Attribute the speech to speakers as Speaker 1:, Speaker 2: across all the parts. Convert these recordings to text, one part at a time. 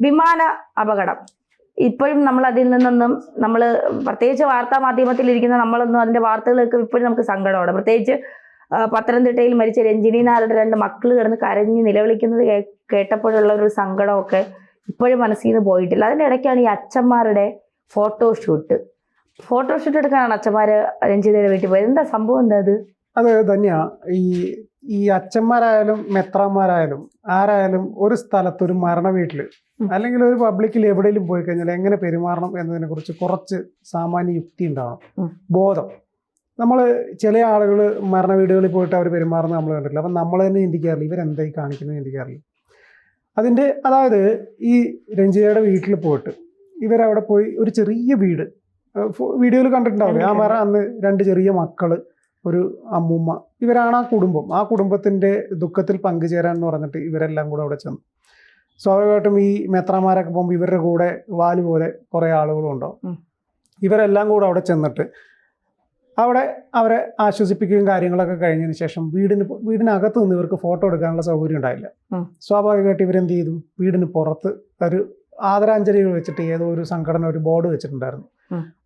Speaker 1: വിമാന അപകടം. ഇപ്പോഴും നമ്മൾ അതിൽ നിന്നൊന്നും നമ്മൾ പ്രത്യേകിച്ച് വാർത്താ മാധ്യമത്തിലിരിക്കുന്ന നമ്മളൊന്നും അതിന്റെ വാർത്തകളൊക്കെ ഇപ്പോഴും നമുക്ക് സങ്കടമാണ്. പ്രത്യേകിച്ച് പത്തനംതിട്ടയിൽ മരിച്ച രഞ്ജിനി നായരുടെ 2 മക്കൾ കിടന്ന് കരഞ്ഞ് നിലവിളിക്കുന്നത് കേട്ടപ്പോഴുള്ള ഒരു സങ്കടമൊക്കെ ഇപ്പോഴും മനസ്സിൽ നിന്ന് പോയിട്ടില്ല. അതിൻ്റെ ഇടയ്ക്കാണ് ഈ അച്ഛന്മാരുടെ ഫോട്ടോഷൂട്ട് എടുക്കാനാണ് അച്ഛന്മാര് രഞ്ജിതയുടെ വീട്ടിൽ പോയത്. എന്താ സംഭവം? എന്താ അത്?
Speaker 2: അത് തന്നെയാ. ഈ അച്ഛന്മാരായാലും മെത്രാന്മാരായാലും ആരായാലും ഒരു സ്ഥലത്ത് ഒരു മരണ വീട്ടിൽ അല്ലെങ്കിൽ ഒരു പബ്ലിക്കിൽ എവിടെയെങ്കിലും പോയി കഴിഞ്ഞാൽ എങ്ങനെ പെരുമാറണം എന്നതിനെ കുറിച്ച് കുറച്ച് സാമാന്യ യുക്തി ഉണ്ടാവണം, ബോധം. നമ്മൾ ചില ആളുകൾ മരണ വീടുകളിൽ പോയിട്ട് അവർ പെരുമാറുന്നത് നമ്മൾ കണ്ടിട്ടില്ല. അപ്പം നമ്മൾ തന്നെ ചിന്തിക്കാറില്ല ഇവരെന്തായി കാണിക്കുന്നത് ചിന്തിക്കാറില്ല. അതായത് ഈ രഞ്ജിതയുടെ വീട്ടിൽ പോയിട്ട് ഇവരവിടെ പോയി ഒരു ചെറിയ വീട് വീഡിയോയിൽ കണ്ടിട്ടുണ്ടാവില്ലേ, ആ മരം അന്ന് 2 ചെറിയ മക്കള്, ഒരു അമ്മൂമ്മ, ഇവരാണ് ആ കുടുംബത്തിന്റെ ദുഃഖത്തിൽ പങ്കുചേരാൻ എന്ന് പറഞ്ഞിട്ട് ഇവരെല്ലാം കൂടെ അവിടെ ചെന്നു. സ്വാഭാവികമായിട്ടും ഈ മെത്രാന്മാരൊക്കെ പോകുമ്പോൾ ഇവരുടെ കൂടെ വാല് പോലെ കുറേ ആളുകളും ഉണ്ടാവും. ഇവരെല്ലാം കൂടെ അവിടെ ചെന്നിട്ട് അവിടെ അവരെ ആശ്വസിപ്പിക്കുകയും കാര്യങ്ങളൊക്കെ കഴിഞ്ഞതിന് ശേഷം വീടിനകത്ത് നിന്ന് ഇവർക്ക് ഫോട്ടോ എടുക്കാനുള്ള സൗകര്യം ഉണ്ടായില്ല. സ്വാഭാവികമായിട്ട് ഇവരെന്ത് ചെയ്തു, വീടിന് പുറത്ത് ഒരു ആദരാഞ്ജലികൾ വെച്ചിട്ട് ഏതോ ഒരു സംഘടന ഒരു ബോർഡ് വെച്ചിട്ടുണ്ടായിരുന്നു.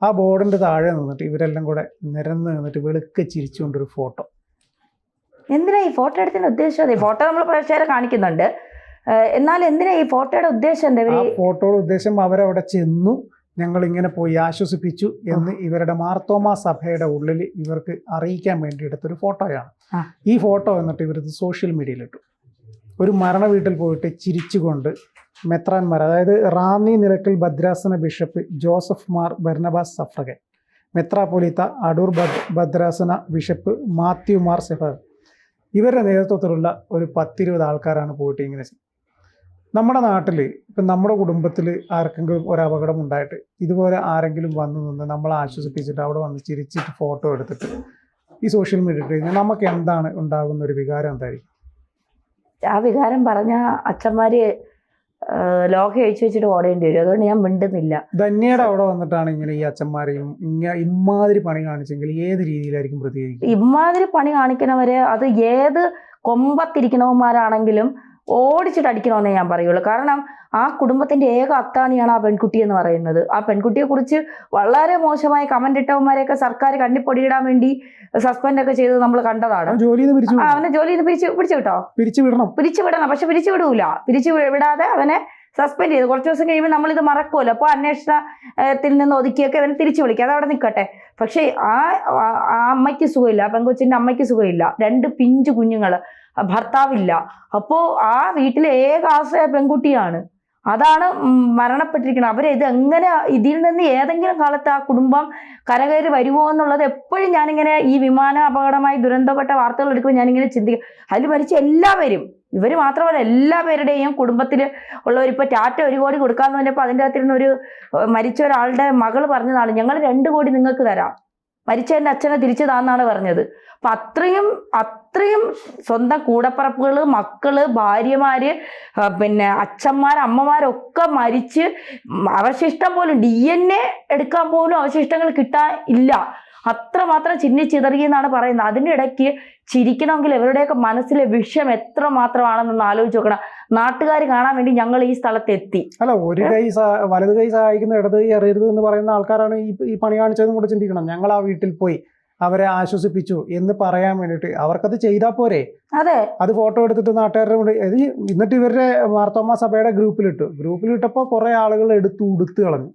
Speaker 2: ആ ബോർഡിന്റെ താഴെ നിന്നിട്ട് ഇവരെല്ലാം കൂടെ നിരന്ന് നിന്നിട്ട് വെളുക്കെ ചിരിച്ചുകൊണ്ടൊരു ഫോട്ടോ.
Speaker 1: എന്തിനാ ഈ ഫോട്ടോ എടുത്തതിന്റെ ഉദ്ദേശം? അതെ, ഫോട്ടോ നമ്മൾ പ്രേക്ഷകരെ കാണിക്കുന്നുണ്ട്, എന്നാൽ എന്തിനാ ഈ ഫോട്ടോയുടെ ഉദ്ദേശം എന്താ?
Speaker 2: ആ ഫോട്ടോയുടെ ഉദ്ദേശം അവരവിടെ ചെന്നു, ഞങ്ങൾ ഇങ്ങനെ പോയി ആശ്വസിപ്പിച്ചു എന്ന് ഇവരുടെ മാർത്തോമാ സഭയുടെ ഉള്ളിൽ ഇവർക്ക് അറിയിക്കാൻ വേണ്ടി എടുത്തൊരു ഫോട്ടോയാണ്. ഈ ഫോട്ടോ എന്നിട്ട് ഇവരത് സോഷ്യൽ മീഡിയയിലിട്ടു. ഒരു മരണ വീട്ടിൽ പോയിട്ട് ചിരിച്ചുകൊണ്ട് മെത്രാന്മാർ, അതായത് റാന്നി നിലക്കൽ ഭദ്രാസന ബിഷപ്പ് ജോസഫ് മാർ ബർണബാസ് സഫ്രഗൻ, മെത്രാപ്പൊലീത്ത അടൂർ ഭദ്രാസന ബിഷപ്പ് മാത്യു മാർ സെഫർ, ഇവരുടെ നേതൃത്വത്തിലുള്ള ഒരു 10-20 ആൾക്കാരാണ് പോയിട്ട് ഇങ്ങനെ. നമ്മുടെ നാട്ടിൽ ഇപ്പം നമ്മുടെ കുടുംബത്തിൽ ആർക്കെങ്കിലും ഒരു അപകടം ഉണ്ടായിട്ട് ഇതുപോലെ ആരെങ്കിലും വന്നു നിന്ന് നമ്മളെ ആശ്വസിപ്പിച്ചിട്ട് അവിടെ വന്ന് ചിരിച്ചിട്ട് ഫോട്ടോ എടുത്തിട്ട് ഈ സോഷ്യൽ മീഡിയ ഇട്ട് കഴിഞ്ഞാൽ നമുക്ക് എന്താണ് ഉണ്ടാകുന്ന ഒരു വികാരം എന്തായിരിക്കും?
Speaker 1: ആ വികാരം പറഞ്ഞ അച്ഛന്മാര് ലോകം അഴിച്ചു വെച്ചിട്ട് ഓടേണ്ടി വരും. അതുകൊണ്ട് ഞാൻ മിണ്ടുന്നില്ല.
Speaker 2: ധന്യയുടെ അവിടെ വന്നിട്ടാണ് ഇങ്ങനെ ഈ അച്ഛന്മാരെയും ഇമാതിരി പണി കാണിച്ചെങ്കിൽ ഏത് രീതിയിലായിരിക്കും പ്രതികരിക്കുക?
Speaker 1: ഇമാതിരി പണി കാണിക്കുന്നവരെ അത് ഏത് കൊമ്പത്തിരിക്കണവന്മാരാണെങ്കിലും ഓടിച്ചിട്ട് അടിക്കണമെന്നേ ഞാൻ പറയുള്ളൂ. കാരണം ആ കുടുംബത്തിന്റെ ഏക അത്താണിയാണ് ആ പെൺകുട്ടി എന്ന് പറയുന്നത്. ആ പെൺകുട്ടിയെ കുറിച്ച് വളരെ മോശമായ കമന്റ് ഇട്ടവന്മാരെയൊക്കെ സർക്കാർ കണ്ണിപ്പൊടിയിടാൻ വേണ്ടി സസ്പെൻഡ് ഒക്കെ ചെയ്തത് നമ്മൾ കണ്ടതാണ്. അവനെ ജോലിയിൽ നിന്ന് പിടിച്ചു വിട്ടോ? പിരിച്ചു വിടണം. പക്ഷെ പിരിച്ചു വിടാതെ അവനെ സസ്പെൻഡ് ചെയ്തു. കുറച്ച് ദിവസം കഴിയുമ്പോൾ നമ്മളിത് മറക്കുമല്ലോ. അപ്പോൾ അന്വേഷണത്തിൽ നിന്ന് ഒതുക്കിയൊക്കെ അവനെ തിരിച്ചു വിളിക്കുക, അതവിടെ നിൽക്കട്ടെ. പക്ഷെ ആ അമ്മയ്ക്ക് സുഖമില്ല, ആ പെൺകൊച്ചിന്റെ അമ്മയ്ക്ക് സുഖമില്ല, 2 പിഞ്ചു കുഞ്ഞുങ്ങൾ, ഭർത്താവില്ല. അപ്പോൾ ആ വീട്ടിലെ ഏക ആശ്രയ പെൺകുട്ടിയാണ്. അതാണ് മരണപ്പെട്ടിരിക്കുന്നത്. അവരിത് എങ്ങനെ ഇതിൽ നിന്ന് ഏതെങ്കിലും കാലത്ത് ആ കുടുംബം കരകയറി വരുമോ എന്നുള്ളത് എപ്പോഴും ഞാനിങ്ങനെ ഈ വിമാന അപകടമായി ദുരന്തപ്പെട്ട വാർത്തകൾ എടുക്കുമ്പോൾ ഞാനിങ്ങനെ ചിന്തിക്കും. അതിൽ മരിച്ച എല്ലാവരും, ഇവർ മാത്രമല്ല എല്ലാവരുടെയും കുടുംബത്തിൽ ഉള്ളവരിപ്പോൾ ടാറ്റ 1 കോടി കൊടുക്കാമെന്ന് പറഞ്ഞപ്പോൾ അതിൻ്റെ അകത്തിരുന്ന് ഒരു മരിച്ച ഒരാളുടെ മകൾ പറഞ്ഞതാണ്, ഞങ്ങൾ 2 കോടി നിങ്ങൾക്ക് തരാം, മരിച്ചതിൻ്റെ അച്ഛനെ തിരിച്ചു താന്നാണ് പറഞ്ഞത്. അപ്പം അത്രയും സ്വന്തം കൂടപ്പറപ്പുകൾ, മക്കള്, ഭാര്യമാര്, പിന്നെ അച്ഛന്മാർ, അമ്മമാരൊക്കെ മരിച്ച് അവശിഷ്ടം പോലും DNA എടുക്കാൻ പോലും അവശിഷ്ടങ്ങൾ കിട്ടാൻ ഇല്ല. അത്രമാത്രം ചിന്നിച്ചിതറിയെന്നാണ് പറയുന്നത്. അതിൻ്റെ ഇടയ്ക്ക് ചിരിക്കണമെങ്കിൽ ഇവരുടെയൊക്കെ മനസ്സിലെ വിഷയം എത്ര മാത്രമാണെന്നൊന്ന് ആലോചിച്ച് നോക്കണം. നാട്ടുകാർ കാണാൻ വേണ്ടി ഞങ്ങൾ ഈ സ്ഥലത്തെത്തി.
Speaker 2: അല്ല, ഒരു കൈ വലത് കൈ സഹായിക്കുന്ന ഇടത് കൈ അറിയരുത് എന്ന് പറയുന്ന ആൾക്കാരാണ് ഈ പണി കാണിച്ചതെന്നും കൂടെ ചിന്തിക്കണം. ഞങ്ങൾ ആ വീട്ടിൽ പോയി അവരെ ആശ്വസിപ്പിച്ചു എന്ന് പറയാൻ വേണ്ടിയിട്ട് അവർക്കത് ചെയ്താൽ പോരെ?
Speaker 1: അതെ, അത്
Speaker 2: ഫോട്ടോ എടുത്തിട്ട് നാട്ടുകാരുടെ കൂടെ എന്നിട്ട് ഇവരുടെ മാർത്തോമാ സഭയുടെ ഗ്രൂപ്പിലിട്ടപ്പോൾ കുറെ ആളുകൾ ഉടുത്ത് കളഞ്ഞു.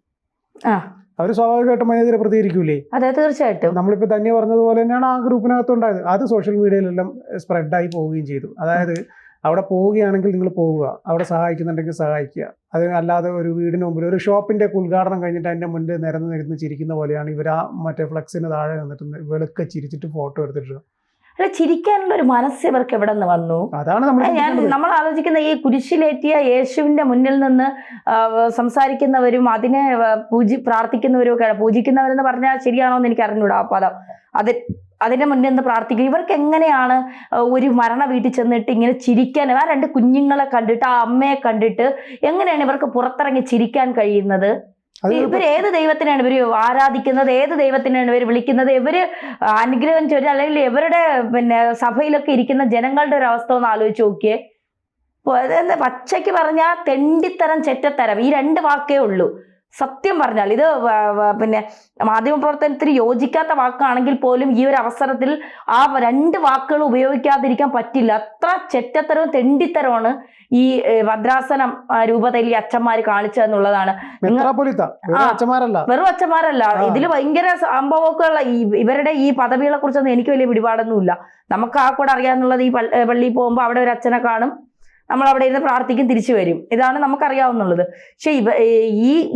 Speaker 2: അവർ സ്വാഭാവികമായിട്ടും അതിനെതിരെ പ്രതികരിക്കൂലേ?
Speaker 1: അതെ, തീർച്ചയായിട്ടും.
Speaker 2: നമ്മളിപ്പോ തന്നെ പറഞ്ഞതുപോലെ തന്നെയാണ് ആ ഗ്രൂപ്പിനകത്ത് ഉണ്ടായത്. അത് സോഷ്യൽ മീഡിയയിലെല്ലാം സ്പ്രെഡായി പോവുകയും ചെയ്തു. അതായത് അവിടെ പോവുകയാണെങ്കിൽ നിങ്ങൾ പോവുക, അവിടെ സഹായിക്കുന്നുണ്ടെങ്കിൽ സഹായിക്കുക. അത് അല്ലാതെ ഒരു വീടിന് മുമ്പിൽ ഒരു ഷോപ്പിന്റെ ഉദ്ഘാടനം കഴിഞ്ഞിട്ട് അതിന്റെ മുന്നിൽ നിരന്ന് ചിരിക്കുന്ന പോലെയാണ് ഇവർ ആ മറ്റേ ഫ്ലക്സിന് താഴെ നിന്നിട്ട് വെളുക്കെ ചിരിച്ചിട്ട് ഫോട്ടോ എടുത്തിട്ട്.
Speaker 1: അല്ല, ചിരിക്കാനുള്ള ഒരു മനസ്സ് ഇവർക്ക് എവിടെ നിന്ന് വന്നു?
Speaker 2: അതാണ്
Speaker 1: നമ്മൾ ആലോചിക്കുന്ന. ഈ കുരിശിലേറ്റിയ യേശുവിന്റെ മുന്നിൽ നിന്ന് സംസാരിക്കുന്നവരും അതിനെ പ്രാർത്ഥിക്കുന്നവരും ഒക്കെ, പൂജിക്കുന്നവരെന്ന് പറഞ്ഞാൽ ശരിയാണോ എന്ന് എനിക്ക് അറിഞ്ഞൂടാ ആ പദം. അതിന്റെ മുന്നിൽ നിന്ന് പ്രാർത്ഥിക്കും. ഇവർക്ക് എങ്ങനെയാണ് ഒരു മരണ വീട്ടിൽ ചെന്നിട്ട് ഇങ്ങനെ ചിരിക്കാൻ, ആ 2 കുഞ്ഞുങ്ങളെ കണ്ടിട്ട്, ആ അമ്മയെ കണ്ടിട്ട് എങ്ങനെയാണ് ഇവർക്ക് പുറത്തിറങ്ങി ചിരിക്കാൻ കഴിയുന്നത്? ഇവർ ഏത് ദൈവത്തിനാണ് ഇവർ ആരാധിക്കുന്നത്? ഏത് ദൈവത്തിനാണ് ഇവർ വിളിക്കുന്നത്? ഇവര് അനുഗ്രഹം ചൊല്ലി അല്ലെങ്കിൽ ഇവരുടെ സഭയിലൊക്കെ ഇരിക്കുന്ന ജനങ്ങളുടെ ഒരു അവസ്ഥ ഒന്ന് ആലോചിച്ച് നോക്കിയേ. പച്ചയ്ക്ക് പറഞ്ഞാൽ തെണ്ടിത്തരം ചെറ്റത്തരം ഈ 2 വാക്കേ ഉള്ളൂ. സത്യം പറഞ്ഞാൽ ഇത് പിന്നെ മാധ്യമപ്രവർത്തനത്തിന് യോജിക്കാത്ത വാക്കാണെങ്കിൽ പോലും ഈ ഒരു അവസരത്തിൽ ആ 2 വാക്കുകൾ ഉപയോഗിക്കാതിരിക്കാൻ പറ്റില്ല. അത്ര ചെറ്റത്തരവും തെണ്ടിത്തരമാണ് ഈ ഭദ്രാസനം രൂപതയിൽ ഈ അച്ഛന്മാര് കാണിച്ചതെന്നുള്ളതാണ്. വെറും അച്ഛന്മാരല്ല, ഇതിൽ ഭയങ്കര സംഭവമൊക്കെയുള്ള ഇവരുടെ ഈ പദവികളെ കുറിച്ചൊന്നും എനിക്ക് വലിയ പിടിപാടൊന്നുമില്ല. നമുക്ക് ആ കൂടെ അറിയാവുന്നുള്ളത് ഈ പള്ളിയിൽ പോകുമ്പോൾ അവിടെ ഒരു അച്ഛനെ കാണും, നമ്മൾ അവിടെ ഇരുന്ന് പ്രാർത്ഥിക്കും, തിരിച്ചു വരും. ഇതാണ് നമുക്കറിയാവുന്നുള്ളത്. പക്ഷെ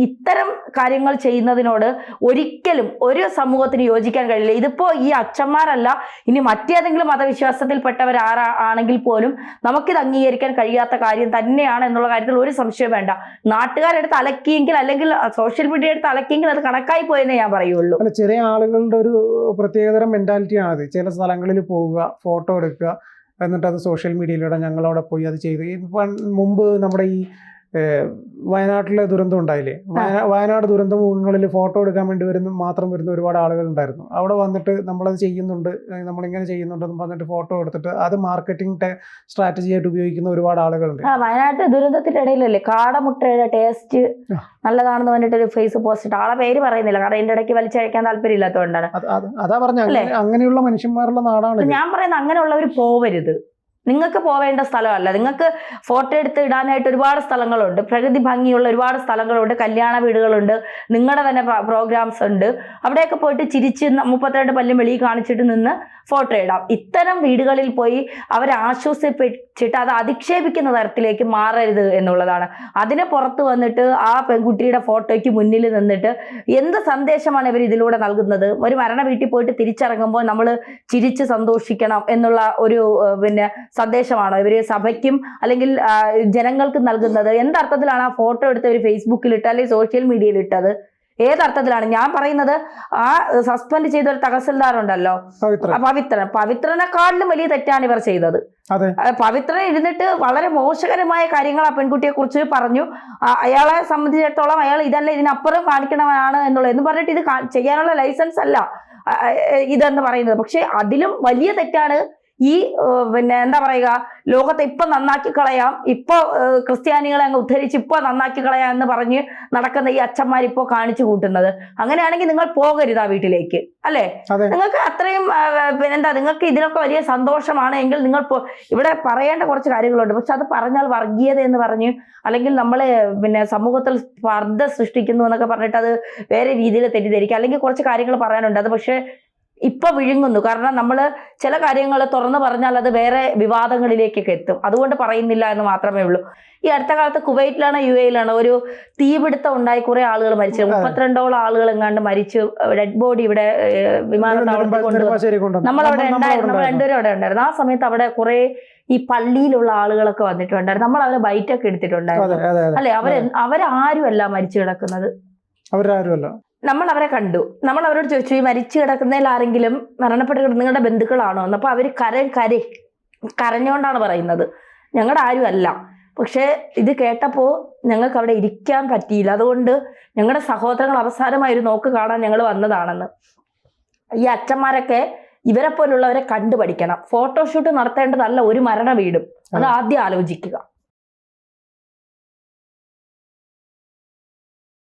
Speaker 1: ഇത്തരം കാര്യങ്ങൾ ചെയ്യുന്നതിനോട് ഒരിക്കലും ഒരു സമൂഹത്തിന് യോജിക്കാൻ കഴിയില്ല. ഇതിപ്പോ ഈ അച്ഛന്മാരല്ല, ഇനി മറ്റേതെങ്കിലും മതവിശ്വാസത്തിൽപ്പെട്ടവരാണെങ്കിൽ പോലും നമുക്കിത് അംഗീകരിക്കാൻ കഴിയാത്ത കാര്യം തന്നെയാണ് എന്നുള്ള കാര്യത്തിൽ ഒരു സംശയം വേണ്ട. നാട്ടുകാരെടുത്ത് അലക്കിയെങ്കിൽ, അല്ലെങ്കിൽ സോഷ്യൽ മീഡിയ എടുത്ത് അലക്കിയെങ്കിൽ അത് കണക്കായി പോയെന്നേ ഞാൻ പറയുള്ളൂ.
Speaker 2: ചെറിയ ആളുകളുടെ ഒരു പ്രത്യേകതരം മെന്റാലിറ്റിയാണത്. ചില സ്ഥലങ്ങളിൽ പോവുക, ഫോട്ടോ എടുക്കുക, എന്നിട്ട് അത് സോഷ്യൽ മീഡിയയിലൂടെ ഞങ്ങളവിടെ പോയി അത് ചെയ്തു. മുമ്പ് നമ്മുടെ ഈ വയനാട്ടിലെ ദുരന്തം ഉണ്ടായില്ലേ, വയനാട് ദുരന്ത മുഖങ്ങളിൽ ഫോട്ടോ എടുക്കാൻ വേണ്ടി മാത്രം വരുന്ന ഒരുപാട് ആളുകൾ ഉണ്ടായിരുന്നു. അവിടെ വന്നിട്ട് നമ്മളത് ചെയ്യുന്നുണ്ട്, നമ്മളിങ്ങനെ ചെയ്യുന്നുണ്ടെന്ന് പറഞ്ഞിട്ട് ഫോട്ടോ എടുത്തിട്ട് അത് മാർക്കറ്റിംഗ് സ്ട്രാറ്റജി ആയിട്ട് ഉപയോഗിക്കുന്ന ഒരുപാട് ആളുകളുണ്ട്.
Speaker 1: വയനാട്ട് ദുരന്തത്തിന്റെ ഇടയിലല്ലേ കാടമുട്ടയുടെ ടേസ്റ്റ് നല്ലതാണെന്ന് പറഞ്ഞിട്ട് ഒരു ഫേസ് പോസ്റ്റ് ഇട്ട്, ആളെ പേര് പറയുന്നില്ല കാരണം അതിന്റെ ഇടയ്ക്ക് വലിച്ചയക്കാൻ താല്പര്യമില്ലാത്തതുകൊണ്ടാണ്.
Speaker 2: അതാ പറഞ്ഞ അങ്ങനെയുള്ള മനുഷ്യന്മാരുള്ള നാടാണ്.
Speaker 1: ഞാൻ പറയുന്നത് അങ്ങനെയുള്ളവർ പോവരുത്. നിങ്ങൾക്ക് പോവേണ്ട സ്ഥലമല്ല. നിങ്ങൾക്ക് ഫോട്ടോ എടുത്ത് ഇടാനായിട്ട് ഒരുപാട് സ്ഥലങ്ങളുണ്ട്, പ്രകൃതി ഭംഗിയുള്ള ഒരുപാട് സ്ഥലങ്ങളുണ്ട്, കല്യാണ വീടുകളുണ്ട്, നിങ്ങളുടെ തന്നെ പ്രോഗ്രാംസ് ഉണ്ട്. അവിടെയൊക്കെ പോയിട്ട് ചിരിച്ച് 32 പല്ലും വെളിയിൽ കാണിച്ചിട്ട് നിന്ന് ഫോട്ടോ ഇടാം. ഇത്തരം വീടുകളിൽ പോയി അവരെ ആശ്വസിപ്പിച്ചിട്ട് അത് അധിക്ഷേപിക്കുന്ന തരത്തിലേക്ക് മാറരുത് എന്നുള്ളതാണ്. അതിന് പുറത്ത് വന്നിട്ട് ആ പെൺകുട്ടിയുടെ ഫോട്ടോയ്ക്ക് മുന്നിൽ നിന്നിട്ട് എന്ത് സന്ദേശമാണ് ഇവർ ഇതിലൂടെ നൽകുന്നത്? ഒരു മരണ വീട്ടിൽ പോയിട്ട് തിരിച്ചിറങ്ങുമ്പോൾ നമ്മൾ ചിരിച്ച് സന്തോഷിക്കണം എന്നുള്ള ഒരു സന്ദേശമാണോ ഇവര് സഭയ്ക്കും അല്ലെങ്കിൽ ജനങ്ങൾക്കും നൽകുന്നത്? എന്തർത്ഥത്തിലാണ് ആ ഫോട്ടോ എടുത്ത് ഒരു ഫേസ്ബുക്കിൽ ഇട്ട് അല്ലെങ്കിൽ സോഷ്യൽ മീഡിയയിൽ ഇട്ടത്? ഏതർത്ഥത്തിലാണ്? ഞാൻ പറയുന്നത് ആ സസ്പെൻഡ് ചെയ്ത ഒരു തഹസിൽദാർ ഉണ്ടല്ലോ, പവിത്രനെക്കാളിലും വലിയ തെറ്റാണ് ഇവർ ചെയ്തത്. പവിത്രൻ ഇരുന്നിട്ട് വളരെ മോശകരമായ കാര്യങ്ങൾ ആ പെൺകുട്ടിയെ കുറിച്ച് പറഞ്ഞു. അയാളെ സംബന്ധിച്ചിടത്തോളം അയാൾ ഇതല്ല ഇതിനപ്പുറം കാണിക്കണമാണ് എന്ന് പറഞ്ഞിട്ട് ഇത് ചെയ്യാനുള്ള ലൈസൻസ് അല്ല ഇതെന്ന് പറയുന്നത്. പക്ഷെ അതിലും വലിയ തെറ്റാണ് ഈ എന്താ പറയുക, ലോകത്തെ ഇപ്പൊ നന്നാക്കി കളയാം, ഇപ്പൊ ക്രിസ്ത്യാനികളെ അങ്ങ് ഉദ്ധരിച്ച് ഇപ്പൊ നന്നാക്കി കളയാം എന്ന് പറഞ്ഞ് നടക്കുന്ന ഈ അച്ഛന്മാരിപ്പോ കാണിച്ചു കൂട്ടുന്നത്. അങ്ങനെയാണെങ്കിൽ നിങ്ങൾ പോകരുത് ആ വീട്ടിലേക്ക്, അല്ലെ? നിങ്ങൾക്ക് അത്രയും നിങ്ങൾക്ക് ഇതിനൊക്കെ വലിയ സന്തോഷമാണ് എങ്കിൽ നിങ്ങൾ ഇവിടെ പറയേണ്ട കുറച്ച് കാര്യങ്ങളുണ്ട്. പക്ഷെ അത് പറഞ്ഞാൽ വർഗീയത എന്ന് പറഞ്ഞ് അല്ലെങ്കിൽ നമ്മളെ സമൂഹത്തിൽ സ്പർദ്ധ സൃഷ്ടിക്കുന്നു എന്നൊക്കെ പറഞ്ഞിട്ട് അത് വേറെ രീതിയിൽ തെറ്റിദ്ധരിക്കുക. അല്ലെങ്കിൽ കുറച്ച് കാര്യങ്ങൾ പറയാനുണ്ട്, അത് പക്ഷെ ഇപ്പൊ വിഴുങ്ങുന്നു. കാരണം നമ്മൾ ചില കാര്യങ്ങൾ തുറന്നു പറഞ്ഞാൽ അത് വേറെ വിവാദങ്ങളിലേക്കൊക്കെ എത്തും. അതുകൊണ്ട് പറയുന്നില്ല എന്ന് മാത്രമേ ഉള്ളൂ. ഈ അടുത്ത കാലത്ത് കുവൈറ്റിലാണ് UAE-ലാണ് ഒരു തീപിടുത്തം ഉണ്ടായി, കുറെ ആളുകൾ മരിച്ചു. 32ഓളം ആളുകൾ എങ്ങാണ്ട് മരിച്ചു. ഡെഡ് ബോഡി ഇവിടെ വിമാനത്താവളത്തിൽ കൊണ്ടുവന്നു. നമ്മളവിടെ ഉണ്ടായിരുന്നു, നമ്മൾ 2 പേരും അവിടെ ഉണ്ടായിരുന്നു. ആ സമയത്ത് അവിടെ കുറെ ഈ പള്ളിയിലുള്ള ആളുകളൊക്കെ വന്നിട്ടുണ്ടായിരുന്നു. നമ്മൾ അവരെ ബൈറ്റൊക്കെ എടുത്തിട്ടുണ്ടായിരുന്നു, അല്ലെ? അവരാരും അല്ല മരിച്ചു കിടക്കുന്നത്,
Speaker 2: അവരാരുമല്ല.
Speaker 1: നമ്മൾ അവരെ കണ്ടു. നമ്മൾ അവരോട് ചോദിച്ചു, ഈ മരിച്ചു കിടക്കുന്നതിൽ ആരെങ്കിലും മരണപ്പെട്ട് നിങ്ങളുടെ ബന്ധുക്കളാണോ എന്ന്. അപ്പൊ അവര് കരഞ്ഞുകൊണ്ടാണ് പറയുന്നത് ഞങ്ങളുടെ ആരും അല്ല. പക്ഷെ ഇത് കേട്ടപ്പോൾ ഞങ്ങൾക്ക് അവിടെ ഇരിക്കാൻ പറ്റിയില്ല. അതുകൊണ്ട് ഞങ്ങളുടെ സഹോദരങ്ങൾ അവസാനമായി ഒരു നോക്ക് കാണാൻ ഞങ്ങൾ വന്നതാണെന്ന്. ഈ അച്ഛന്മാരൊക്കെ ഇവരെ പോലുള്ളവരെ കണ്ടുപഠിക്കണം. ഫോട്ടോഷൂട്ട് നടത്തേണ്ടതല്ല ഒരു മരണ വീടും, അത് ആദ്യം ആലോചിക്കുക.